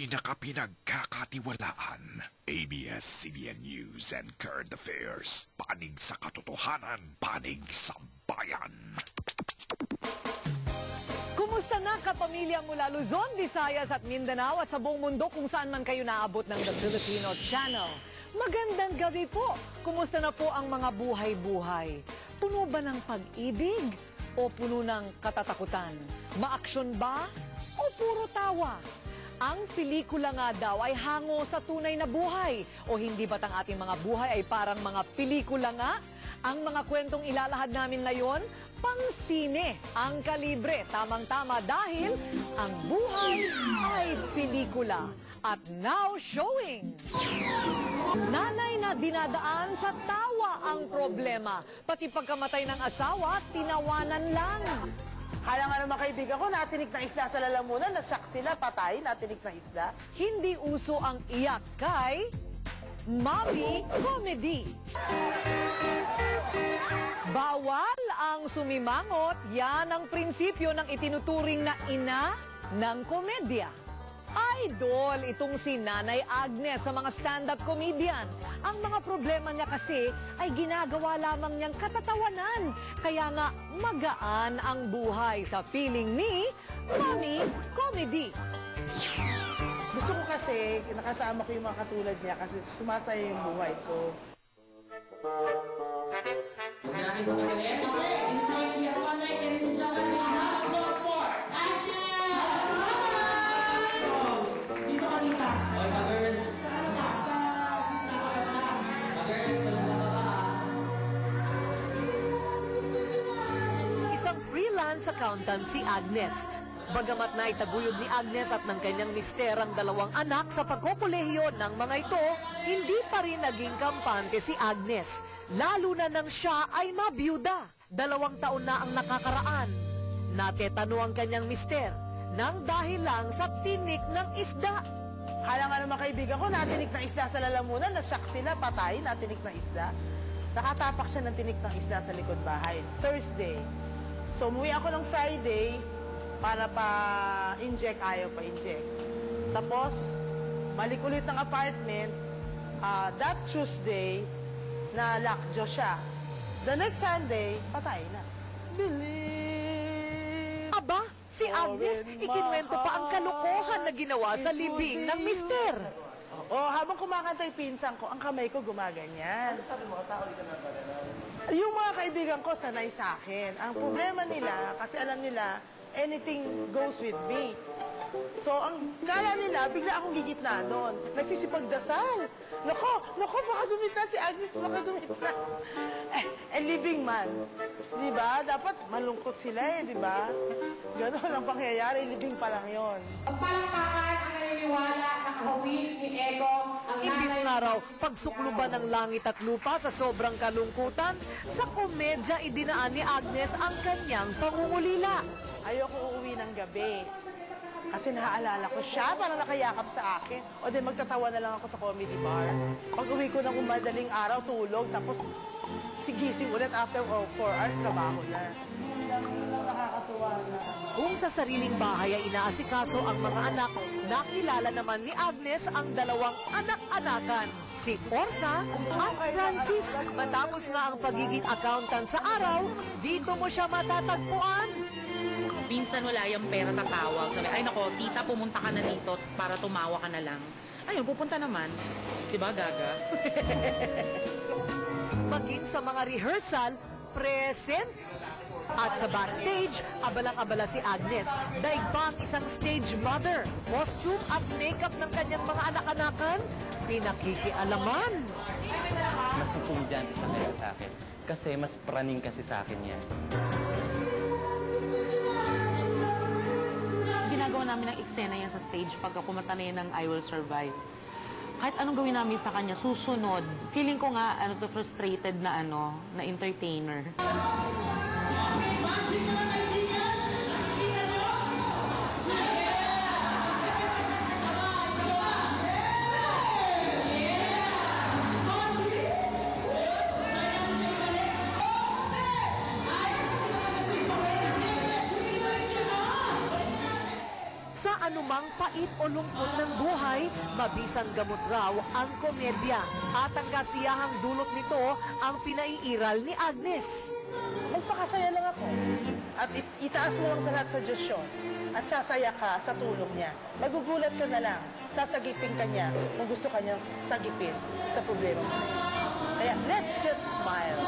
pinakapinagkakatiwalaan. ABS-CBN News and Current Affairs. Panig sa katotohanan, panig sa bayan. Kumusta na kapamilya mula Luzon, Visayas at Mindanao at sa buong mundo kung saan man kayo naabot ng The Filipino Channel? Magandang gabi po. Kumusta na po ang mga buhay-buhay? Puno ba ng pag-ibig o puno ng katatakutan? Maaksyon ba o puro tawa? Ang pelikula nga daw ay hango sa tunay na buhay. O hindi ba't ang ating mga buhay ay parang mga pelikula nga? Ang mga kwentong ilalahad namin ngayon, pang-sine ang kalibre. Tamang-tama dahil ang buhay ay pelikula. At now showing! Nanay na dinadaan sa tawa ang problema. Pati pagkamatay ng asawa, tinawanan lang. Kaya nga naman kaibigan ko, natinik na isla sa lalamunan, nasyak sila, patay, natinik na isla. Hindi uso ang iyak kay Mommy Comedy. Bawal ang sumimangot, yan ang prinsipyo ng itinuturing na ina ng komedya. Idol itong si Nanay Agnes sa mga stand-up comedian. Ang mga problema niya kasi ay ginagawa lamang niyang katatawanan. Kaya nga magaan ang buhay sa feeling ni Mommy Comedy. Gusto ko kasi, nakasama ko yung mga katulad niya kasi sumasaya yung buhay ko. Isang freelance accountant si Agnes. Bagamat na itaguyod ni Agnes at ng kanyang mister ang dalawang anak sa pagkokolehiyo ng mga ito, hindi pa rin naging kampante si Agnes. Lalo na nang siya ay mabiyuda. 2 taon na ang nakakaraan. Natetano ang kanyang mister nang dahil lang sa tinik ng isda. Kaya nga naman kaibigan ko, natinik na isla sa lalamunan, nasyak sila, patay, natinik na isla. Nakatapak siya ng tinik ng isla sa likod bahay. Thursday. So umuwi ako ng Friday para pa-inject, ayaw pa-inject. Tapos, balik ulit ng apartment, that Tuesday, na lockjaw siya. The next Sunday, patay na. Believe. Aba, si Agnes, ikinwento pa ang kalokohan na ginawa sa libing ng mister. Habang kumakanta yung pinsan ko, ang kamay ko gumaganyan. Ano sabi mo, tao ka na ba? Yung mga kaibigan ko, sanay sa akin. Ang problema nila, kasi alam nila, anything goes with me. So, ang kala nila, bigla akong gigitna doon. Nagsisipagdasal. Nako, baka gumit na si Agnes, baka gumit na. Living man. Di ba? Dapat malungkot sila di ba? Ganon ang pangyayari, living pa lang yon. Palakpakan ang naniniwala na kahawig ni Ego ang Imbis nga raw pagsukluban ng langit at lupa sa sobrang kalungkutan, sa komedya idinaan ni Agnes ang kanyang pangungulila. Ayoko uuwi ng gabi. Kasi naaalala ko siya, parang nakayakap sa akin. O di magtatawa na lang ako sa comedy bar. Pag uwi ko ng madaling araw, tulog, tapos sigising ulit after 4 hours, trabaho na. Nakakatuwa na. Kung sa sariling bahay ay inaasikaso ang mga anak, nakilala naman ni Agnes ang 2 anak-anakan, si Orca at Francis. Matapos nga ang pagiging accountant sa araw, dito mo siya matatagpuan. Minsan wala yung pera, tatawag. Sabi, ay nako, tita, pumunta ka na dito para tumawa ka na lang. Ayun, pupunta naman. Diba, gaga? Maging sa mga rehearsal, present. At sa backstage, abalang-abala si Agnes. Daig pa ang isang stage mother. Costume at makeup ng kanyang mga anak-anakan, pinakikialaman. Mas intelligent siya kaya sa akin. Kasi mas praning kasi sa akin yan. Ginagawa namin ng eksena yan sa stage pagka kumanta na yan ng I Will Survive. Kahit anong gawin namin sa kanya, susunod. Feeling ko nga, frustrated na na entertainer. Sa anumang pait o lungkot ng buhay, mabisang gamot raw ang komedya. At ang kasiyahang dulot nito ang pinaiiral ni Agnes. Magpakasaya lang ako. At itaas mo lang sa lahat sa Diyos yun. At sasaya ka sa tulong niya. Magugulat ka na lang. Sasagipin ka niya kung gusto ka niyang sagipin sa problema mo. Kaya, let's just smile.